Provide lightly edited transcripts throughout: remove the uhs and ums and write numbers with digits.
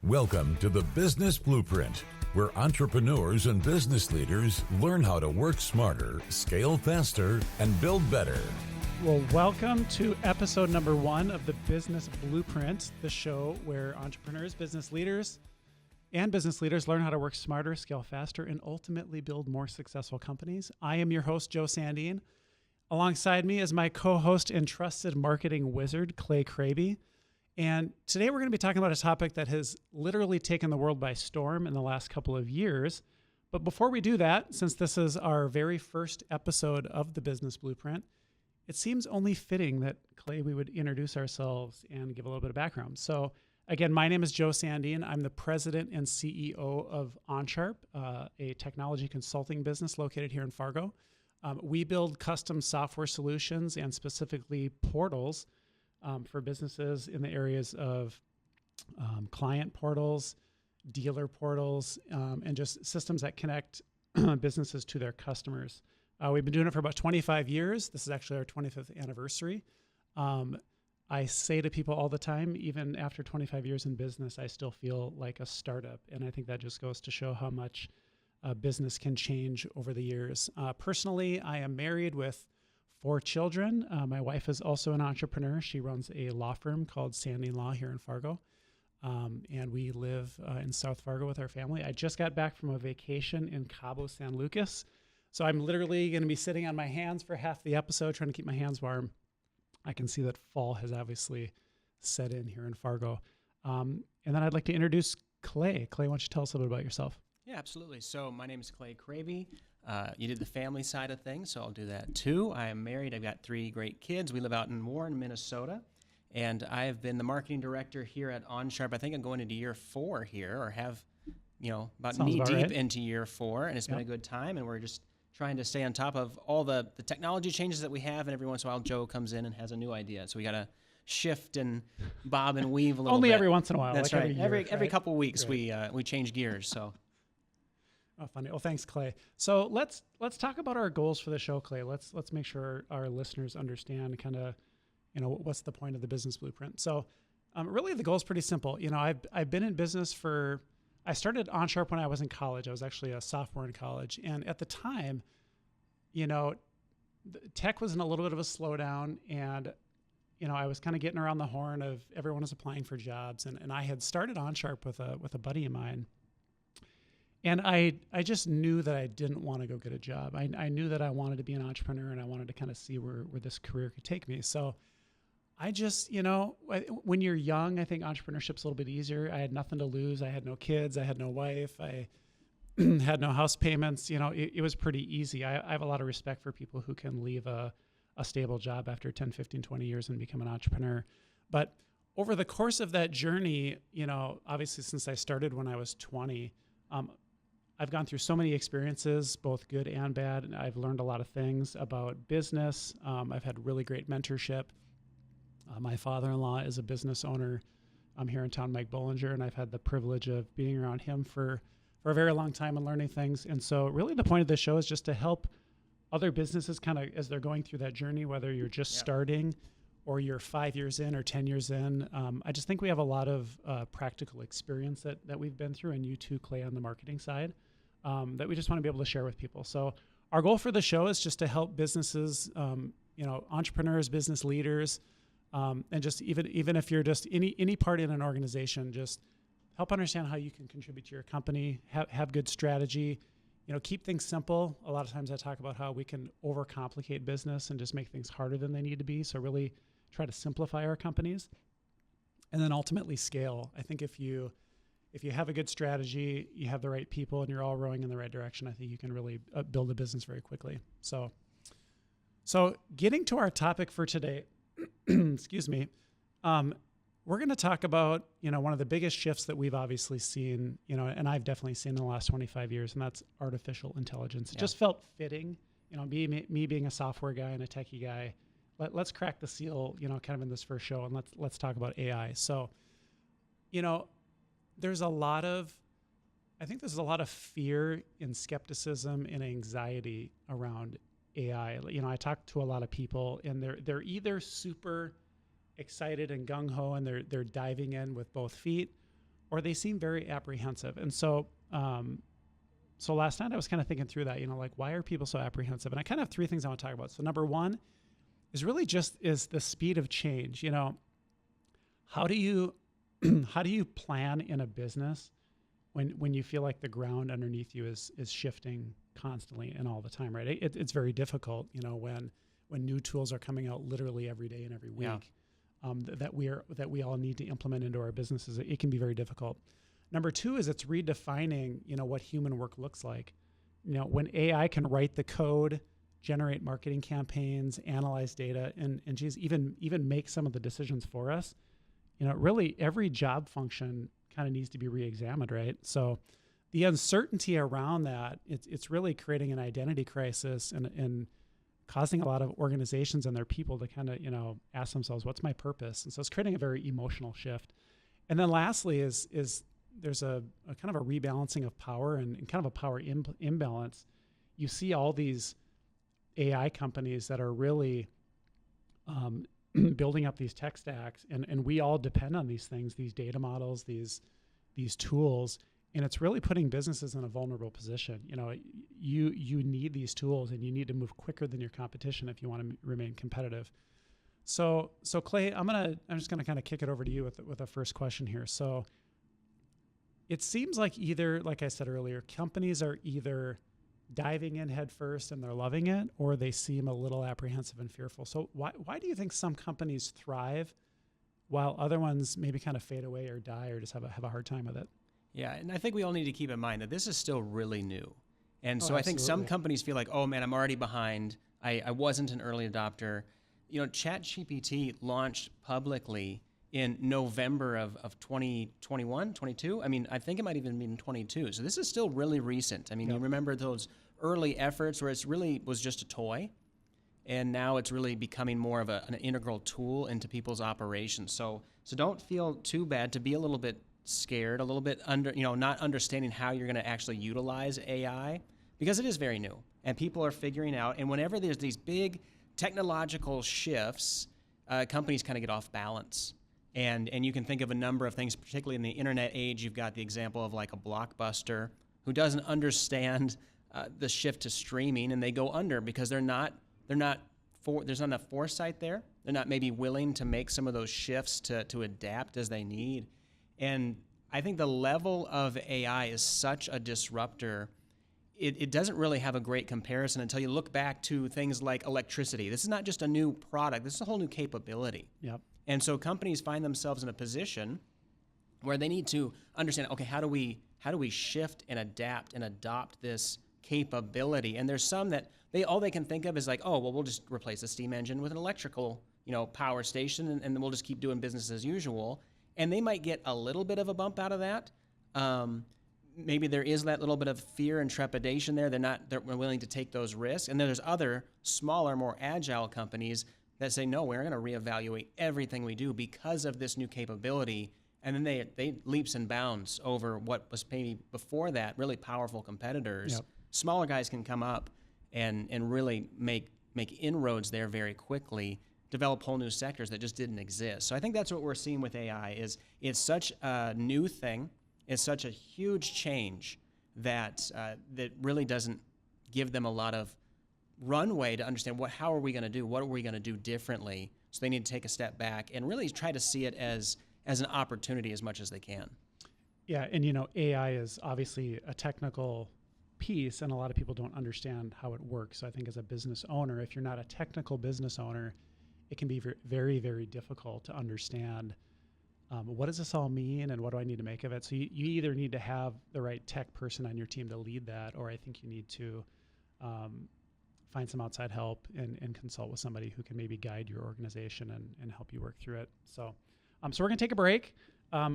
Welcome to the Business Blueprint, where entrepreneurs and business leaders learn how to work smarter, scale faster, and build better. Well, welcome to episode number 1 of the Business Blueprint, the show where entrepreneurs, business leaders learn how to work smarter, scale faster, and ultimately build more successful companies. I am your host, Joe Sandin. Alongside me is my co-host and trusted marketing wizard, Kraby. And today we're going to be talking about a topic that has literally taken the world by storm in the last couple of years. But before we do that, since this is our very first episode of the Business Blueprint, it seems only fitting that, Clay, we would introduce ourselves and give a little bit of background. So again, my name is Joe Sandin. I'm the president and CEO of OnSharp, a technology consulting business located here in Fargo. We build custom software solutions and specifically portals for businesses in the areas of client portals, dealer portals, and just systems that connect businesses to their customers. We've been doing it for about 25 years. This is actually our 25th anniversary. I say to people all the time, even after 25 years in business, I still feel like a startup. And I think that just goes to show how much business can change over the years. Personally, I am married with 4 children. My wife is also an entrepreneur. She runs a law firm called Sandin Law here in Fargo. And we live in South Fargo with our family. I just got back from a vacation in Cabo San Lucas. So I'm literally going to be sitting on my hands for half the episode, trying to keep my hands warm. I can see that fall has obviously set in here in Fargo. And then I'd like to introduce Clay. Clay, why don't you tell us a little bit about yourself? Yeah, absolutely. So my name is Kraby. You did the family side of things, so I'll do that too. I am married. I've got 3 great kids. We live out in Warren, Minnesota. And I have been the marketing director here at OnSharp. I think I'm going into year 4 here, or have, about Sounds knee deep right. into year 4. And it's been a good time. And we're just trying to stay on top of all the technology changes that we have. And every once in a while, Joe comes in and has a new idea. So we got to shift and bob and weave a little Only bit. every once in a while. That's like right. Every couple of weeks, right. we change gears. So. Oh, funny. Well, thanks, Clay. So let's talk about our goals for the show, Clay. Let's make sure our listeners understand kind of, what's the point of the Business Blueprint. So really the goal is pretty simple. I've been in business I started OnSharp when I was in college. I was actually a sophomore in college. And at the time, tech was in a little bit of a slowdown, and I was kind of getting around the horn of everyone was applying for jobs. And I had started OnSharp with a buddy of mine. And I just knew that I didn't want to go get a job. I knew that I wanted to be an entrepreneur, and I wanted to kind of see where this career could take me. So I just, when you're young, I think entrepreneurship's a little bit easier. I had nothing to lose. I had no kids. I had no wife. I had no house payments. It was pretty easy. I have a lot of respect for people who can leave a stable job after 10, 15, 20 years and become an entrepreneur. But over the course of that journey, obviously since I started when I was 20, I've gone through so many experiences, both good and bad, and I've learned a lot of things about business. I've had really great mentorship. My father-in-law is a business owner here in town, Mike Bollinger, and I've had the privilege of being around him for a very long time and learning things. And so really the point of this show is just to help other businesses kind of as they're going through that journey, whether you're just starting or you're 5 years in or 10 years in. I just think we have a lot of practical experience that we've been through, and you too, Clay, on the marketing side, that we just want to be able to share with people. So our goal for the show is just to help businesses, entrepreneurs, business leaders, and just even if you're just any part in an organization, just help understand how you can contribute to your company, have good strategy, keep things simple. A lot of times I talk about how we can overcomplicate business and just make things harder than they need to be. So really try to simplify our companies and then ultimately scale. I think if you have a good strategy, you have the right people, and you're all rowing in the right direction, I think you can really build a business very quickly. So getting to our topic for today, excuse me, we're going to talk about, one of the biggest shifts that we've obviously seen, and I've definitely seen in the last 25 years, and that's artificial intelligence. It just felt fitting, me being a software guy and a techie guy. Let's crack the seal, kind of in this first show, and let's talk about AI. So, there's a lot of fear and skepticism and anxiety around AI. I talk to a lot of people, and they're either super excited and gung-ho and they're diving in with both feet, or they seem very apprehensive. And so, so last night I was kind of thinking through that, like, why are people so apprehensive? And I kind of have three things I want to talk about. So number one is really is the speed of change. How do you how do you plan in a business when you feel like the ground underneath you is shifting constantly and all the time, right? It's very difficult, when new tools are coming out literally every day and every week, that we all need to implement into our businesses. It can be very difficult. Number two is it's redefining, what human work looks like. When AI can write the code, generate marketing campaigns, analyze data, and geez, even make some of the decisions for us, really every job function kind of needs to be re-examined, right? So the uncertainty around that, it's really creating an identity crisis and causing a lot of organizations and their people to kind of, ask themselves, what's my purpose? And so it's creating a very emotional shift. And then lastly is there's a kind of a rebalancing of power and kind of a power imbalance. You see all these AI companies that are really building up these tech stacks, and we all depend on these things, these data models, these tools, and it's really putting businesses in a vulnerable position. You need these tools, and you need to move quicker than your competition if you want to remain competitive. So Clay, I'm just gonna kind of kick it over to you with a first question here. So it seems like either, like I said earlier, companies are either diving in head first and they're loving it, or they seem a little apprehensive and fearful. So why do you think some companies thrive while other ones maybe kind of fade away or die or just have a hard time with it? Yeah, and I think we all need to keep in mind that this is still really new. And so I think absolutely. some companies feel like, oh man, I'm already behind. I wasn't an early adopter. ChatGPT launched publicly in November of 2021, 22. I mean, I think it might even be in 22. So this is still really recent. I mean, You remember those early efforts where it really was just a toy, and now it's really becoming more of an integral tool into people's operations. So don't feel too bad to be a little bit scared, a little bit not understanding how you're going to actually utilize AI, because it is very new and people are figuring out. And whenever there's these big technological shifts, companies kind of get off balance. And you can think of a number of things, particularly in the internet age. You've got the example of like a Blockbuster who doesn't understand the shift to streaming, and they go under because there's not enough foresight there. They're not maybe willing to make some of those shifts to adapt as they need. And I think the level of AI is such a disruptor. It doesn't really have a great comparison until you look back to things like electricity. This is not just a new product. This is a whole new capability. Yep. And so companies find themselves in a position where they need to understand, okay, how do we shift and adapt and adopt this capability? And there's some that all they can think of is like, oh, well, we'll just replace the steam engine with an electrical, power station, and then we'll just keep doing business as usual. And they might get a little bit of a bump out of that. Maybe there is that little bit of fear and trepidation there. They're willing to take those risks. And then there's other smaller, more agile companies that say, no, we're going to reevaluate everything we do because of this new capability. And then they leaps and bounds over what was maybe before that really powerful competitors. Yep. Smaller guys can come up and really make inroads there very quickly, develop whole new sectors that just didn't exist. So I think that's what we're seeing with AI is it's such a new thing. It's such a huge change that really doesn't give them a lot of runway to understand how are we going to do? What are we going to do differently? So they need to take a step back and really try to see it as an opportunity as much as they can. Yeah, and AI is obviously a technical piece, and a lot of people don't understand how it works. So I think as a business owner, if you're not a technical business owner, it can be very, very difficult to understand what does this all mean and what do I need to make of it? So you either need to have the right tech person on your team to lead that, or I think you need to find some outside help and consult with somebody who can maybe guide your organization and help you work through it. So we're going to take a break.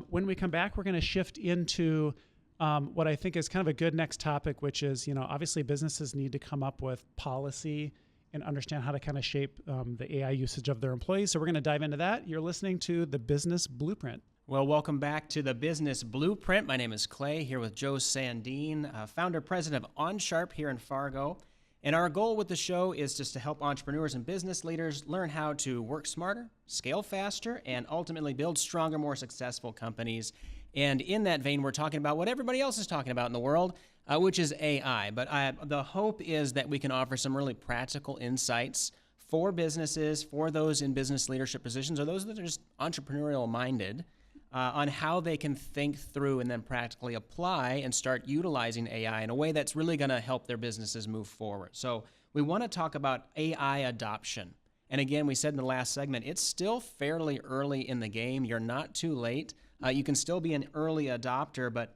When we come back, we're going to shift into what I think is kind of a good next topic, which is, obviously businesses need to come up with policy and understand how to kind of shape the AI usage of their employees. So we're going to dive into that. You're listening to The Business Blueprint. Well, welcome back to The Business Blueprint. My name is Clay, here with Joe Sandin, founder, president of OnSharp here in Fargo. And our goal with the show is just to help entrepreneurs and business leaders learn how to work smarter, scale faster, and ultimately build stronger, more successful companies. And in that vein, we're talking about what everybody else is talking about in the world, which is AI. But the hope is that we can offer some really practical insights for businesses, for those in business leadership positions, or those that are just entrepreneurial minded, on how they can think through and then practically apply and start utilizing AI in a way that's really going to help their businesses move forward. So we want to talk about AI adoption. And again, we said in the last segment, it's still fairly early in the game. You're not too late. You can still be an early adopter, but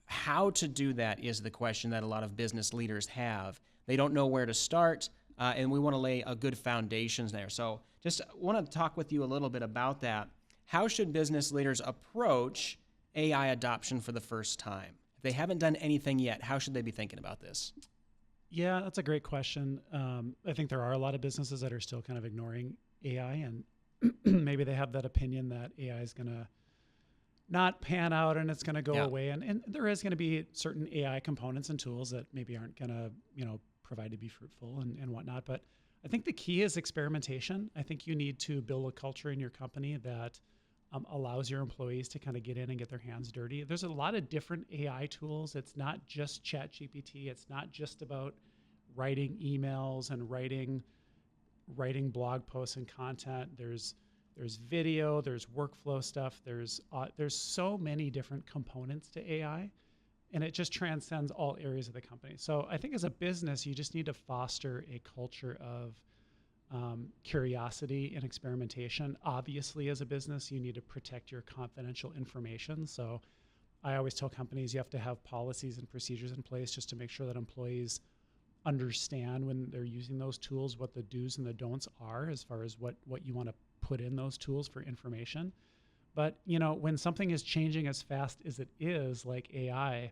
how to do that is the question that a lot of business leaders have. They don't know where to start, and we want to lay a good foundations there. So just want to talk with you a little bit about that. How should business leaders approach AI adoption for the first time? If they haven't done anything yet, how should they be thinking about this? Yeah, that's a great question. I think there are a lot of businesses that are still kind of ignoring AI, and maybe they have that opinion that AI is going to not pan out and it's going to go away. And there is going to be certain AI components and tools that maybe aren't going to, provide to be fruitful and whatnot. But I think the key is experimentation. I think you need to build a culture in your company that allows your employees to kind of get in and get their hands dirty. There's a lot of different AI tools. It's not just ChatGPT. It's not just about writing emails and writing blog posts and content. There's video, there's workflow stuff. There's so many different components to AI, and it just transcends all areas of the company. So I think as a business, you just need to foster a culture of curiosity and experimentation. Obviously, as a business, you need to protect your confidential information. So I always tell companies you have to have policies and procedures in place just to make sure that employees understand when they're using those tools, what the do's and the don'ts are as far as what you want to put in those tools for information. But, when something is changing as fast as it is, like AI,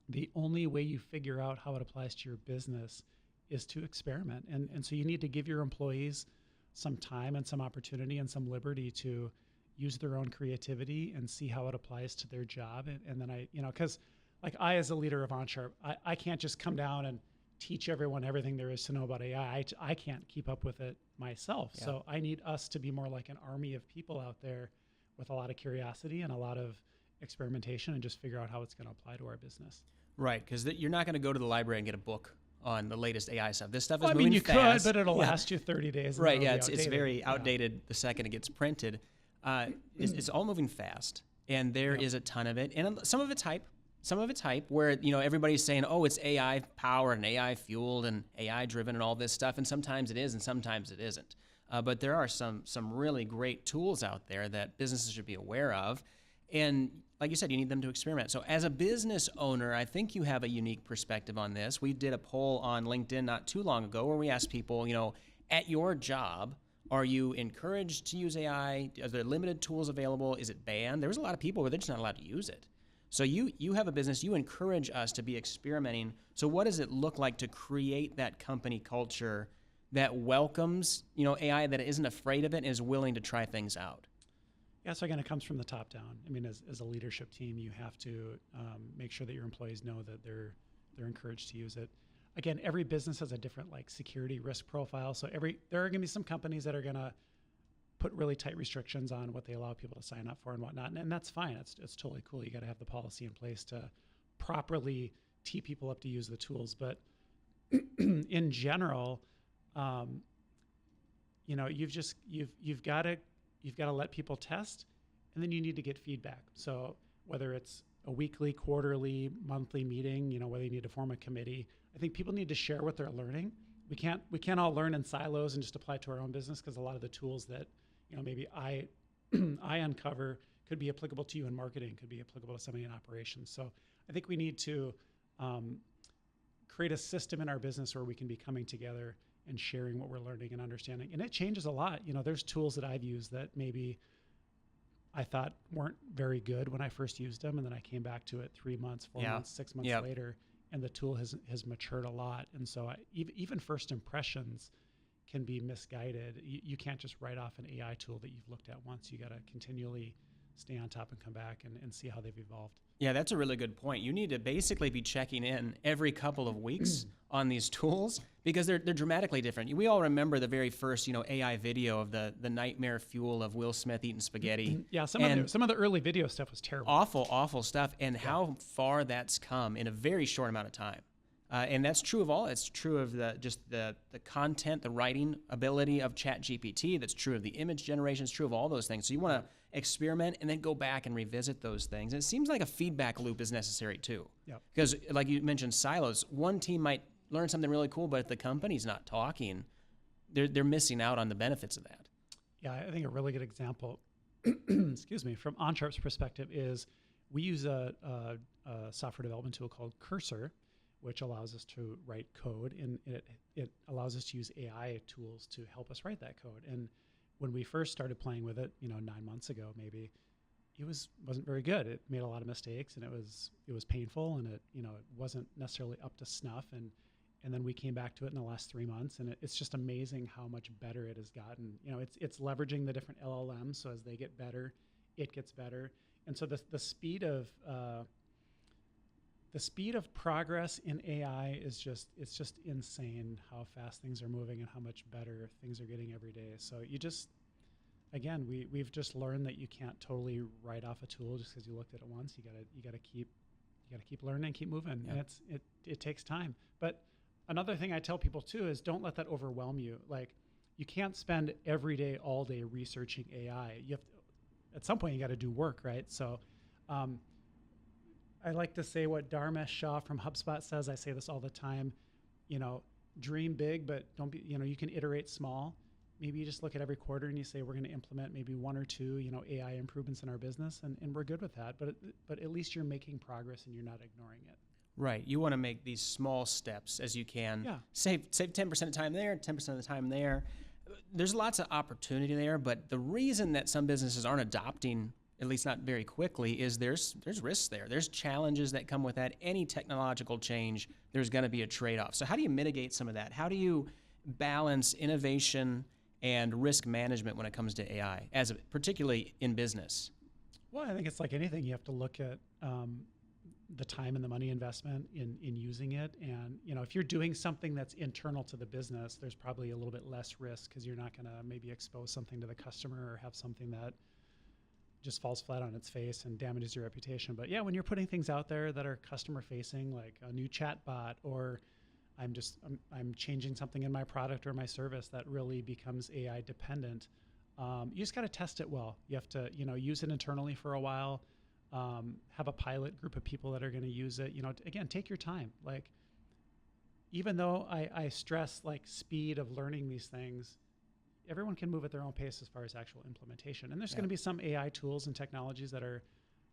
the only way you figure out how it applies to your business is to experiment. And so you need to give your employees some time and some opportunity and some liberty to use their own creativity and see how it applies to their job. And then because like I, as a leader of OnSharp, I can't just come down and teach everyone everything there is to know about AI. I can't keep up with it myself. Yeah. So I need us to be more like an army of people out there with a lot of curiosity and a lot of experimentation and just figure out how it's going to apply to our business. Right, because you're not going to go to the library and get a book on the latest AI stuff. This stuff is moving moving you fast. could, but it'll last you 30 days. Right, it's very outdated the second it gets printed. It's all moving fast, and there is a ton of it. And some of it's hype. Some of it's hype where, everybody's saying, oh, it's AI powered and AI fueled and AI driven and all this stuff. And sometimes it is and sometimes it isn't. But there are some really great tools out there that businesses should be aware of. And like you said, you need them to experiment. So as a business owner, I think you have a unique perspective on this. We did a poll on LinkedIn not too long ago where we asked people, at your job, are you encouraged to use AI? Are there limited tools available? Is it banned? There was a lot of people where they're just not allowed to use it. So you have a business, you encourage us to be experimenting. So what does it look like to create that company culture that welcomes, AI, that isn't afraid of it and is willing to try things out? Yeah, so again, it comes from the top down. I mean, as a leadership team, you have to make sure that your employees know that they're encouraged to use it. Again, every business has a different security risk profile. So there are going to be some companies that are going to put really tight restrictions on what they allow people to sign up for and whatnot, and that's fine. It's totally cool. You got to have the policy in place to properly tee people up to use the tools. But in general, you've got to let people test, and then you need to get feedback. So whether it's a weekly, quarterly, monthly meeting, whether you need to form a committee, I think people need to share what they're learning. We can't all learn in silos and just apply it to our own business, because a lot of the tools that maybe I uncover could be applicable to you in marketing, could be applicable to somebody in operations. So I think we need to create a system in our business where we can be coming together and sharing what we're learning and understanding. And it changes a lot. There's tools that I've used that maybe I thought weren't very good when I first used them, and then I came back to it 3 months, 4 months, 6 months later, and the tool has matured a lot. And so even first impressions can be misguided. You can't just write off an AI tool that you've looked at once. You got to continually stay on top and come back and see how they've evolved. Yeah, that's a really good point. You need to basically be checking in every couple of weeks on these tools because they're dramatically different. We all remember the very first, AI video of the nightmare fuel of Will Smith eating spaghetti. Yeah, some of the early video stuff was terrible. Awful stuff, and how far that's come in a very short amount of time. And that's true of all. It's true of the content, the writing ability of ChatGPT. That's true of the image generation. It's true of all those things. So you want to experiment and then go back and revisit those things. And it seems like a feedback loop is necessary too. Yep. Because like you mentioned, silos. One team might learn something really cool, but if the company's not talking, they're missing out on the benefits of that. Yeah, I think a really good example, excuse me, from OnSharp's perspective is we use a software development tool called Cursor, which allows us to write code, and it allows us to use AI tools to help us write that code. And when we first started playing with it, 9 months ago, maybe, it wasn't very good. It made a lot of mistakes, and it was painful, and it wasn't necessarily up to snuff. And then we came back to it in the last 3 months, and it's just amazing how much better it has gotten. It's leveraging the different LLMs, so as they get better, it gets better. And so the speed of progress in AI is just insane how fast things are moving and how much better things are getting every day. So we've just learned that you can't totally write off a tool just because you looked at it once. You gotta keep learning and keep moving. Yeah. And it takes time. But another thing I tell people too is don't let that overwhelm you. Like, you can't spend every day, all day researching AI. You have to, at some point you got to do work, right? So I like to say what Dharmesh Shah from HubSpot says. I say this all the time, dream big, but don't be, you can iterate small. Maybe you just look at every quarter and you say, we're going to implement maybe 1 or 2, AI improvements in our business, and we're good with that. But at least you're making progress and you're not ignoring it. Right. You want to make these small steps as you can. Yeah. Save 10% of the time there, 10% of the time there. There's lots of opportunity there, but the reason that some businesses aren't adopting, at least not very quickly, is there's risks there. There's challenges that come with that. Any technological change, there's going to be a trade-off. So how do you mitigate some of that? How do you balance innovation and risk management when it comes to AI, particularly in business? Well, I think it's like anything. You have to look at the time and the money investment in using it. And, if you're doing something that's internal to the business, there's probably a little bit less risk because you're not going to maybe expose something to the customer or have something that just falls flat on its face and damages your reputation. But yeah, when you're putting things out there that are customer facing, like a new chat bot, or I'm changing something in my product or my service that really becomes AI dependent, you just got to test it well. You have to, use it internally for a while, have a pilot group of people that are going to use it. Again, take your time. Like, even though I stress like speed of learning these things, everyone can move at their own pace as far as actual implementation. And there's going to be some AI tools and technologies that are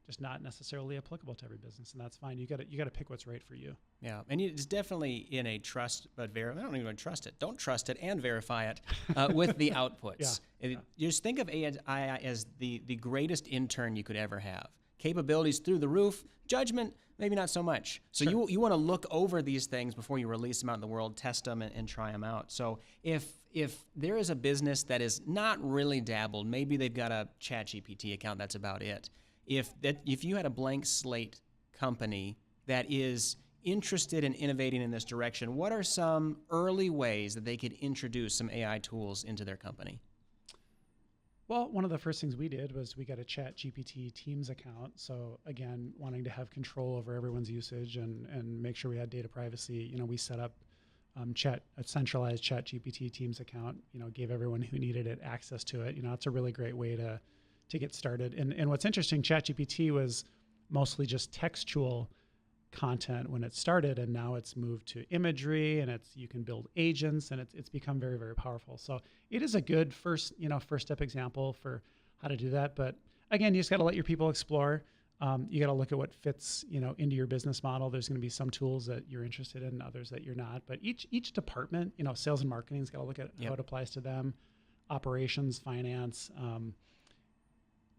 just not necessarily applicable to every business, and that's fine. You got to pick what's right for you. Yeah, and it's definitely in a trust but verify. I don't even trust it. Don't trust it and verify it with the outputs. You just think of AI as the greatest intern you could ever have. Capabilities through the roof, judgment maybe not so much. So you want to look over these things before you release them out in the world, test them and try them out. So if there is a business that is not really dabbled, maybe they've got a ChatGPT account, that's about it. If you had a blank slate company that is interested in innovating in this direction, what are some early ways that they could introduce some AI tools into their company? Well, one of the first things we did was we got a ChatGPT Teams account. So again, wanting to have control over everyone's usage and make sure we had data privacy, we set up a centralized ChatGPT Teams account, gave everyone who needed it access to it. It's a really great way to get started. And what's interesting, ChatGPT was mostly just textual content when it started, and now it's moved to imagery, and you can build agents, and it's become very, very powerful. So it is a good first step example for how to do that. But again, you just got to let your people explore. You got to look at what fits, into your business model. There's going to be some tools that you're interested in, others that you're not. But each department, sales and marketing's got to look at how it applies to them. Operations, finance.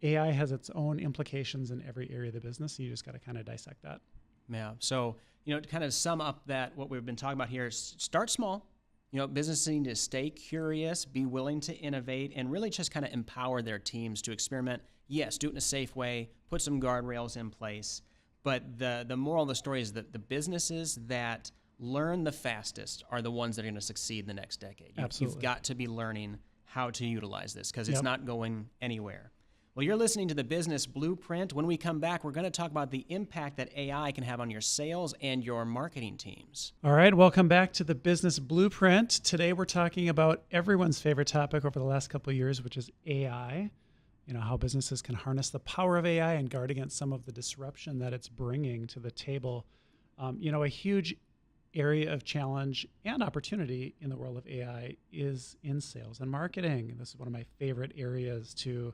AI has its own implications in every area of the business. So you just got to kind of dissect that. Yeah. So, to kind of sum up what we've been talking about here, start small. Businesses need to stay curious, be willing to innovate, and really just kind of empower their teams to experiment. Yes, do it in a safe way, put some guardrails in place. But the moral of the story is that the businesses that learn the fastest are the ones that are going to succeed in the next decade. Absolutely. You've got to be learning how to utilize this because it's Yep. not going anywhere. Well, you're listening to the Business Blueprint. When we come back, we're going to talk about the impact that AI can have on your sales and your marketing teams. All right, welcome back to the Business Blueprint. Today we're talking about everyone's favorite topic over the last couple of years, which is AI. You know, how businesses can harness the power of AI and guard against some of the disruption that it's bringing to the table. A huge area of challenge and opportunity in the world of AI is in sales and marketing. This is one of my favorite areas to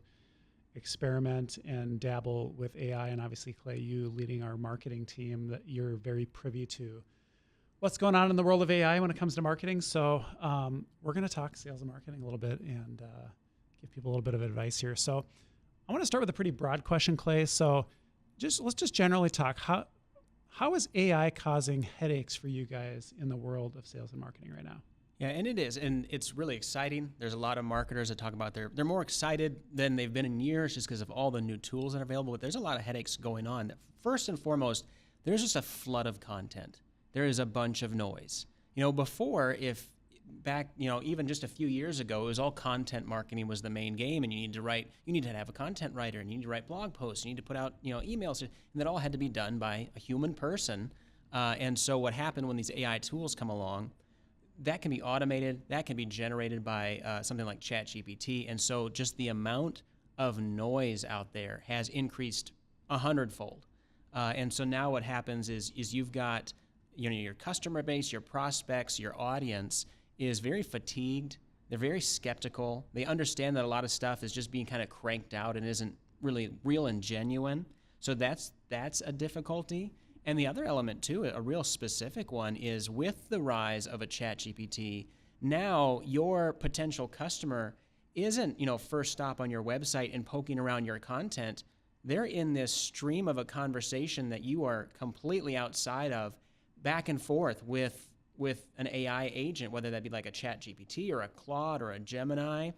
experiment and dabble with AI. And obviously, Clay, you leading our marketing team, that you're very privy to what's going on in the world of AI when it comes to marketing. So we're going to talk sales and marketing a little bit and give people a little bit of advice here. So I want to start with a pretty broad question, Clay. So let's just generally talk. How is AI causing headaches for you guys in the world of sales and marketing right now? Yeah, and it is, and it's really exciting. There's a lot of marketers that talk about they're more excited than they've been in years just because of all the new tools that are available. But there's a lot of headaches going on. First and foremost, there's just a flood of content. There is a bunch of noise. Before, if back, even just a few years ago, it was all content marketing was the main game, and you need to have a content writer, and you need to write blog posts, you need to put out, emails, and that all had to be done by a human person. And so what happened when these AI tools come along, that can be automated, that can be generated by something like ChatGPT, and so just the amount of noise out there has increased 100-fold. And so now what happens is you've got your customer base, your prospects, your audience is very fatigued. They're very skeptical. They understand that a lot of stuff is just being kind of cranked out and isn't really real and genuine. So that's a difficulty. And the other element too, a real specific one, is with the rise of a ChatGPT, now your potential customer isn't, first stop on your website and poking around your content. They're in this stream of a conversation that you are completely outside of, back and forth with an AI agent, whether that be like a ChatGPT or a Claude or a Gemini,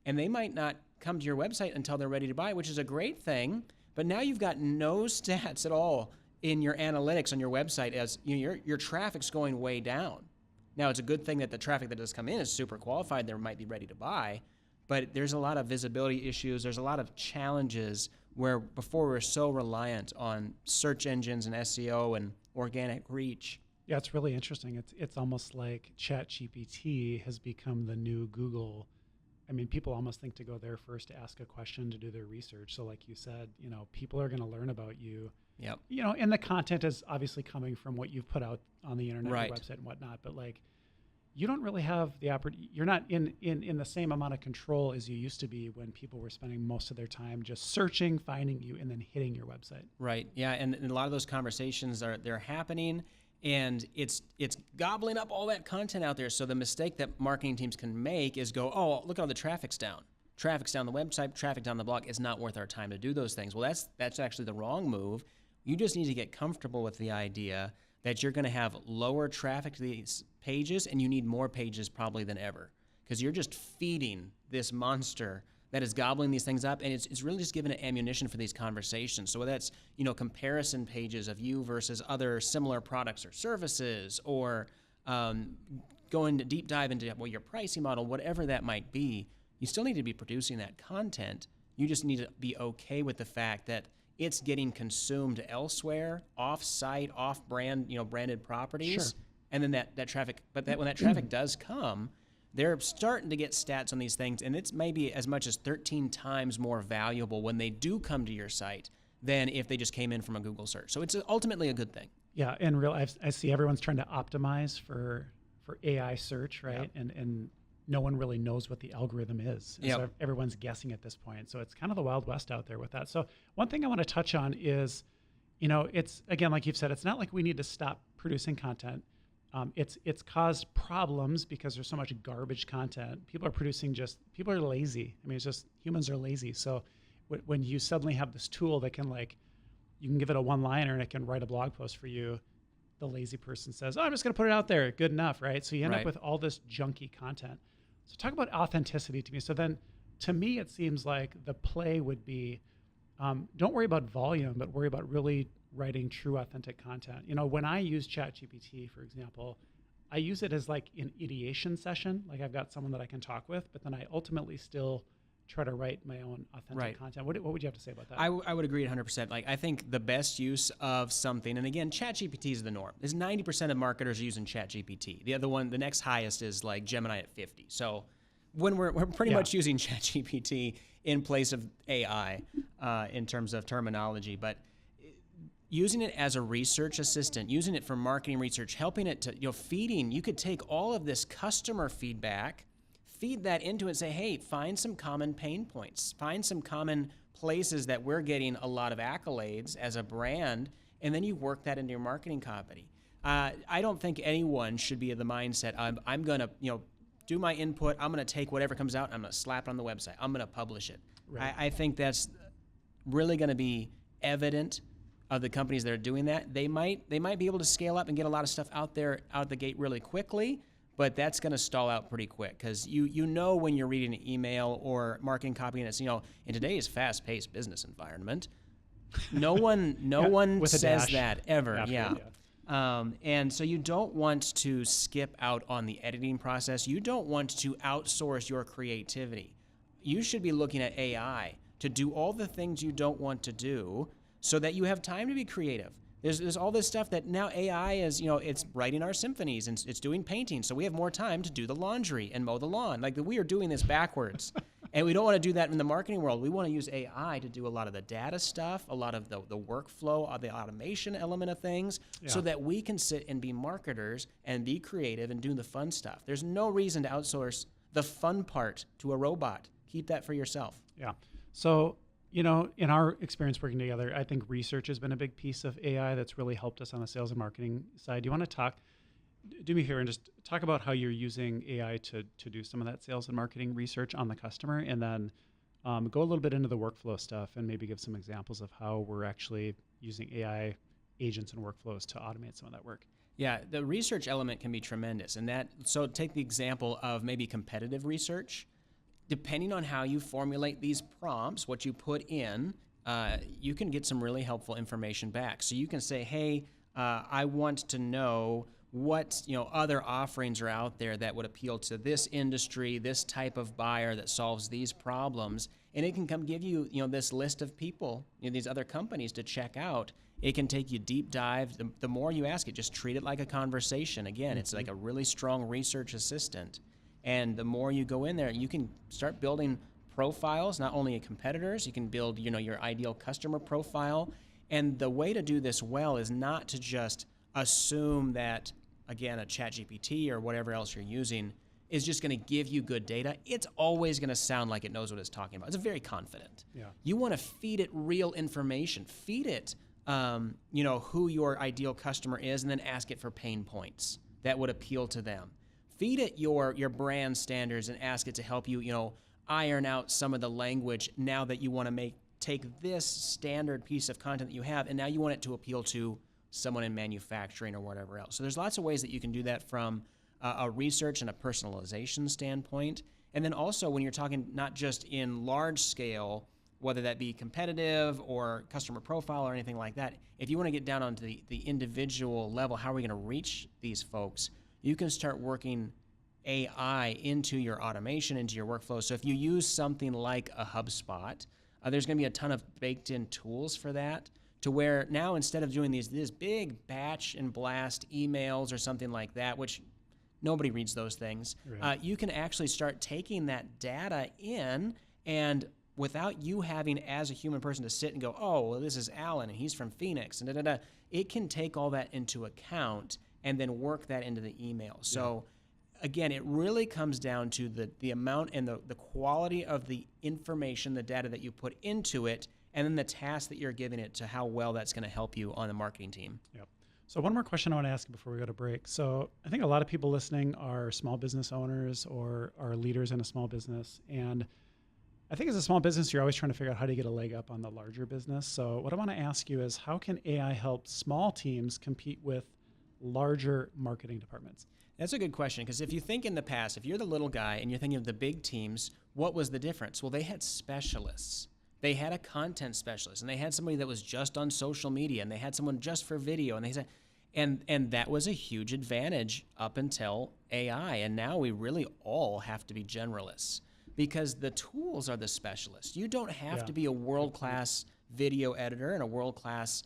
and they might not come to your website until they're ready to buy, which is a great thing. But now you've got no stats at all in your analytics on your website as your traffic's going way down. Now, it's a good thing that the traffic that does come in is super qualified. They might be ready to buy, but there's a lot of visibility issues. There's a lot of challenges where before we were so reliant on search engines and SEO and organic reach. Yeah, it's really interesting. It's almost like ChatGPT has become the new Google. I mean, people almost think to go there first to ask a question, to do their research. So like you said, people are going to learn about you. Yep. And the content is obviously coming from what you've put out on the internet, right, your website and whatnot. But like, you don't really have the opportunity. You're not in the same amount of control as you used to be when people were spending most of their time just searching, finding you, and then hitting your website. Right. Yeah. And a lot of those conversations they're happening, and it's gobbling up all that content out there. So the mistake that marketing teams can make is go, oh, look at all the traffic's down. Traffic's down the website, traffic down the blog. It's not worth our time to do those things. Well, that's actually the wrong move. You just need to get comfortable with the idea that you're going to have lower traffic to these pages, and you need more pages probably than ever, because you're just feeding this monster that is gobbling these things up, and it's really just giving it ammunition for these conversations. So whether that's comparison pages of you versus other similar products or services, or going to deep dive into your pricing model, whatever that might be, you still need to be producing that content. You just need to be okay with the fact that it's getting consumed elsewhere, off-site, off-brand, branded properties, Sure. And then that traffic. But when that traffic does come, they're starting to get stats on these things, and it's maybe as much as 13 times more valuable when they do come to your site than if they just came in from a Google search. So it's ultimately a good thing. Yeah, and I see everyone's trying to optimize for AI search, right? Yep. And no one really knows what the algorithm is. Yep. So everyone's guessing at this point. So it's kind of the Wild West out there with that. So one thing I want to touch on is, it's, again, like you've said, it's not like we need to stop producing content. It's caused problems because there's so much garbage content. People are lazy. I mean, it's just humans are lazy. So when you suddenly have this tool that can you can give it a one-liner and it can write a blog post for you, the lazy person says, oh, I'm just going to put it out there. Good enough, right? So you end up with all this junky content. So talk about authenticity to me. So then to me, it seems like the play would be, don't worry about volume, but worry about really writing true, authentic content. You know, when I use ChatGPT, for example, I use it as like an ideation session. Like I've got someone that I can talk with, but then I ultimately still try to write my own authentic content. What would you have to say about that? I would agree 100%. Like, I think the best use of something, and again, ChatGPT is the norm. Is 90% of marketers are using ChatGPT. The other one, the next highest is like Gemini at 50. So when we're pretty much using ChatGPT in place of AI in terms of terminology, but using it as a research assistant, using it for marketing research, helping it to, feeding, you could take all of this customer feedback, feed that into it and say, hey, find some common pain points, find some common places that we're getting a lot of accolades as a brand, and then you work that into your marketing copy. I don't think anyone should be of the mindset, I'm going to, do my input, I'm going to take whatever comes out, I'm going to slap it on the website, I'm going to publish it. Right. I think that's really going to be evident of the companies that are doing that. They might be able to scale up and get a lot of stuff out there out the gate really quickly, but that's going to stall out pretty quick because you know when you're reading an email or marketing copy and it's in today's fast-paced business environment, no one says that ever. And so you don't want to skip out on the editing process. You don't want to outsource your creativity. You should be looking at AI to do all the things you don't want to do so that you have time to be creative. There's all this stuff that now AI is, it's writing our symphonies and it's doing painting. So we have more time to do the laundry and mow the lawn. Like we are doing this backwards. And we don't want to do that in the marketing world. We want to use AI to do a lot of the data stuff, a lot of the workflow, the automation element of things, so that we can sit and be marketers and be creative and do the fun stuff. There's no reason to outsource the fun part to a robot. Keep that for yourself. Yeah. So, in our experience working together, I think research has been a big piece of AI that's really helped us on the sales and marketing side. Do you want to do me a favor and just talk about how you're using AI to do some of that sales and marketing research on the customer, and then go a little bit into the workflow stuff and maybe give some examples of how we're actually using AI agents and workflows to automate some of that work. Yeah, the research element can be tremendous. So take the example of maybe competitive research. Depending on how you formulate these prompts, what you put in, you can get some really helpful information back. So you can say, hey, I want to know what other offerings are out there that would appeal to this industry, this type of buyer that solves these problems, and it can come give you this list of people, these other companies to check out. It can take you deep dive. The more you ask it, just treat it like a conversation. Again, it's like a really strong research assistant. And the more you go in there, you can start building profiles, not only of competitors, you can build your ideal customer profile. And the way to do this well is not to just assume that, again, a ChatGPT or whatever else you're using is just going to give you good data. It's always going to sound like it knows what it's talking about. It's very confident. Yeah. You want to feed it real information. Feed it, who your ideal customer is, and then ask it for pain points that would appeal to them. Feed it your brand standards and ask it to help you, iron out some of the language now that you want to take this standard piece of content that you have, and now you want it to appeal to someone in manufacturing or whatever else. So there's lots of ways that you can do that from a research and a personalization standpoint. And then also when you're talking not just in large scale, whether that be competitive or customer profile or anything like that, if you want to get down onto the individual level, how are we going to reach these folks? You can start working AI into your automation, into your workflow. So if you use something like a HubSpot, there's going to be a ton of baked-in tools for that, to where now instead of doing these big batch and blast emails or something like that, which nobody reads those things, right. You can actually start taking that data in, and without you having as a human person to sit and go, oh, well, this is Alan and he's from Phoenix, and it can take all that into account and then work that into the email. So again, it really comes down to the amount and the quality of the information, the data that you put into it, and then the task that you're giving it to how well that's going to help you on the marketing team. Yep. So one more question I want to ask you before we go to break. So I think a lot of people listening are small business owners or are leaders in a small business. And I think as a small business, you're always trying to figure out how to get a leg up on the larger business. So what I want to ask you is, how can AI help small teams compete with larger marketing departments? That's a good question, because if you think in the past, if you're the little guy and you're thinking of the big teams, what was the difference? Well, they had specialists. they had a content specialist, and they had somebody that was just on social media, and they had someone just for video, and they said, and that was a huge advantage up until AI. And now we really all have to be generalists because the tools are the specialists. You don't have to be a world-class video editor and a world-class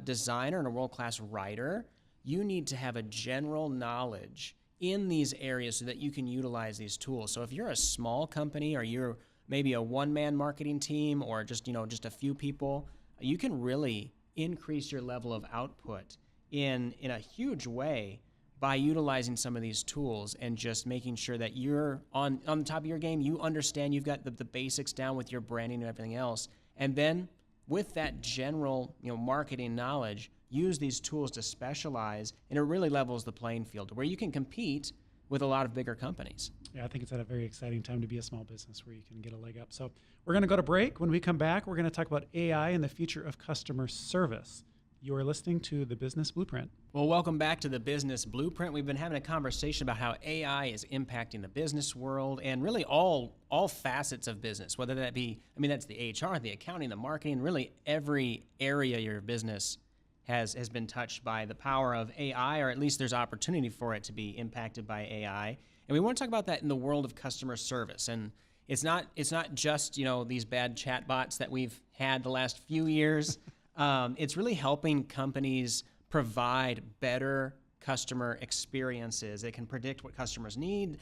designer and a world-class writer. You need to have a general knowledge in these areas so that you can utilize these tools. So if you're a small company or you're maybe a one-man marketing team or just a few people, you can really increase your level of output in a huge way by utilizing some of these tools and just making sure that you're on the top of your game. You understand, you've got the basics down with your branding and everything else. And then with that general marketing knowledge, use these tools to specialize, and it really levels the playing field where you can compete with a lot of bigger companies. Yeah, I think it's at a very exciting time to be a small business where you can get a leg up. So we're going to go to break. When we come back, we're going to talk about AI and the future of customer service. You are listening to The Business Blueprint. Well, welcome back to The Business Blueprint. We've been having a conversation about how AI is impacting the business world and really all facets of business, whether that be, that's the HR, the accounting, the marketing, really every area of your business has been touched by the power of AI, or at least there's opportunity for it to be impacted by AI. And we want to talk about that in the world of customer service. And it's not just, these bad chatbots that we've had the last few years. It's really helping companies provide better customer experiences. It can predict what customers need,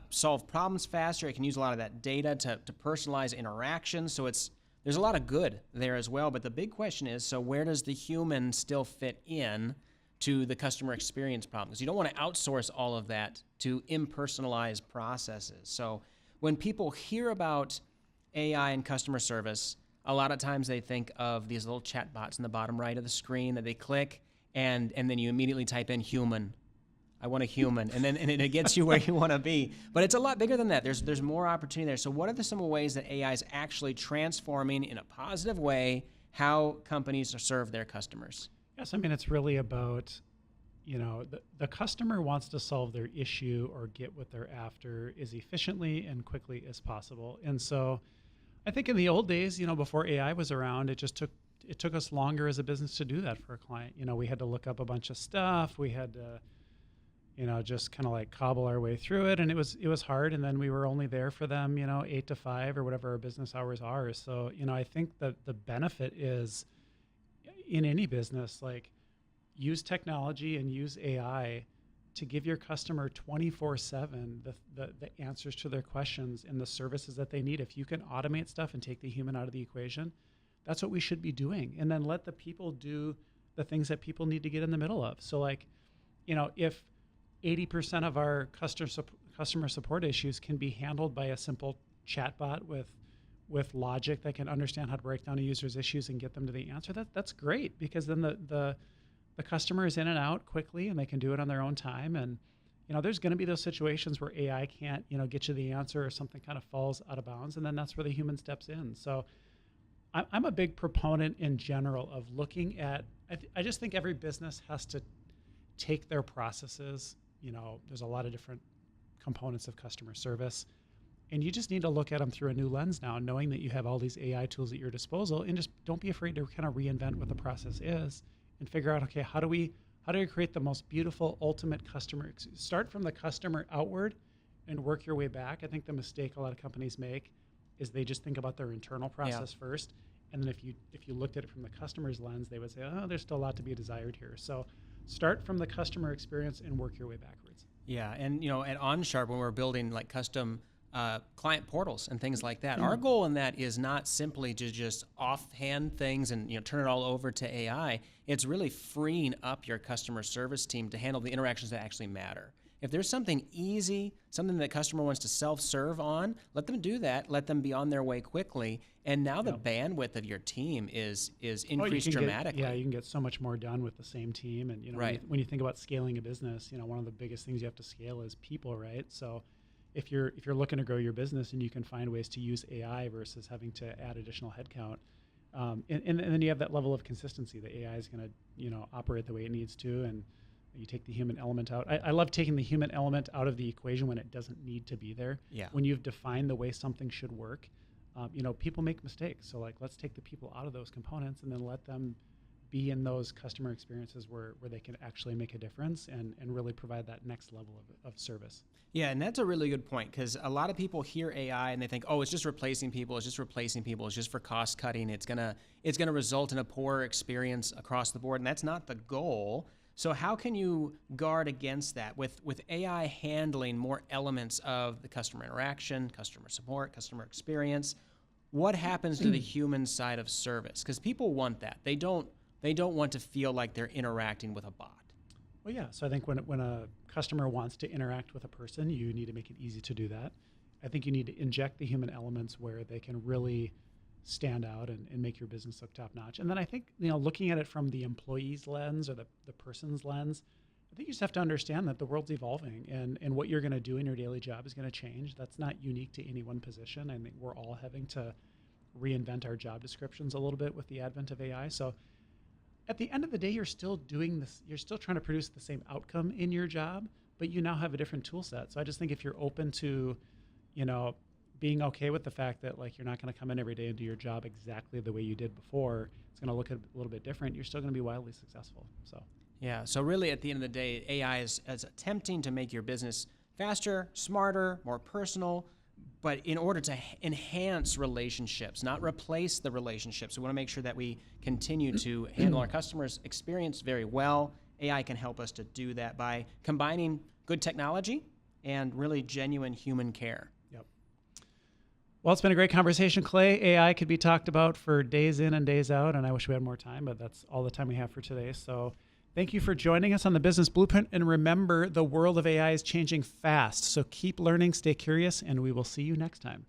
solve problems faster. It can use a lot of that data to personalize interactions. So there's a lot of good there as well. But the big question is, so where does the human still fit in to the customer experience problems? You don't want to outsource all of that to impersonalized processes. So when people hear about AI and customer service, a lot of times they think of these little chat bots in the bottom right of the screen that they click, and then you immediately type in human. I want a human, and it gets you where you want to be. But it's a lot bigger than that. There's more opportunity there. So what are some ways that AI is actually transforming in a positive way how companies serve their customers? Yes, it's really about, the customer wants to solve their issue or get what they're after as efficiently and quickly as possible. And so I think in the old days, before AI was around, it took us longer as a business to do that for a client. We had to look up a bunch of stuff. We had to, just kind of like cobble our way through it. And it was hard. And then we were only there for them, 8 to 5 or whatever our business hours are. So, I think that the benefit is in any business, like use technology and use AI to give your customer 24/7 the answers to their questions and the services that they need. If you can automate stuff and take the human out of the equation, that's what we should be doing. And then let the people do the things that people need to get in the middle of. So if 80% of our customer support issues can be handled by a simple chatbot with logic that can understand how to break down a user's issues and get them to the answer, that's great, because then the customer is in and out quickly and they can do it on their own time. And, there's going to be those situations where AI can't, get you the answer or something kind of falls out of bounds. And then that's where the human steps in. So I'm a big proponent in general of looking at, I just think every business has to take their processes. There's a lot of different components of customer service. And you just need to look at them through a new lens now, knowing that you have all these AI tools at your disposal, and just don't be afraid to kind of reinvent what the process is and figure out, okay, how do we create the most beautiful, ultimate customer? Start from the customer outward and work your way back. I think the mistake a lot of companies make is they just think about their internal process first. And then if you looked at it from the customer's lens, they would say, oh, there's still a lot to be desired here. So start from the customer experience and work your way backwards. Yeah, and at OnSharp, when we're building like custom client portals and things like that, our goal in that is not simply to just offhand things and turn it all over to AI. It's really freeing up your customer service team to handle the interactions that actually matter. If there's something easy, something that the customer wants to self-serve on, let them do that. Let them be on their way quickly. And now the bandwidth of your team is increased dramatically. You can get so much more done with the same team. And when you think about scaling a business, one of the biggest things you have to scale is people, right? So if you're looking to grow your business and you can find ways to use AI versus having to add additional headcount, and then you have that level of consistency. The AI is going to operate the way it needs to, and you take the human element out. I love taking the human element out of the equation when it doesn't need to be there. Yeah. When you've defined the way something should work, People make mistakes. So like, let's take the people out of those components and then let them be in those customer experiences where they can actually make a difference and really provide that next level of service. Yeah, and that's a really good point, because a lot of people hear AI and they think, oh, it's just replacing people, it's just for cost cutting, it's gonna result in a poor experience across the board, and that's not the goal. So how can you guard against that with AI handling more elements of the customer interaction, customer support, customer experience? What happens to the human side of service? Because people want that. They don't want to feel like they're interacting with a bot. Well, yeah. So I think when a customer wants to interact with a person, you need to make it easy to do that. I think you need to inject the human elements where they can really stand out and make your business look top notch. And then I think, looking at it from the employee's lens or the person's lens, I think you just have to understand that the world's evolving and what you're going to do in your daily job is going to change. That's not unique to any one position. I think we're all having to reinvent our job descriptions a little bit with the advent of AI. So at the end of the day, you're still doing this, you're still trying to produce the same outcome in your job, but you now have a different tool set. So I just think if you're open to, being okay with the fact that like you're not going to come in every day and do your job exactly the way you did before, it's going to look a little bit different, you're still going to be wildly successful. So yeah, so really at the end of the day, AI is attempting to make your business faster, smarter, more personal, but in order to enhance relationships, not replace the relationships. We want to make sure that we continue to handle our customers' experience very well. AI can help us to do that by combining good technology and really genuine human care. Yep. Well, it's been a great conversation, Clay. AI could be talked about for days in and days out, and I wish we had more time, but that's all the time we have for today. So thank you for joining us on the Business Blueprint. And remember, the world of AI is changing fast. So keep learning, stay curious, and we will see you next time.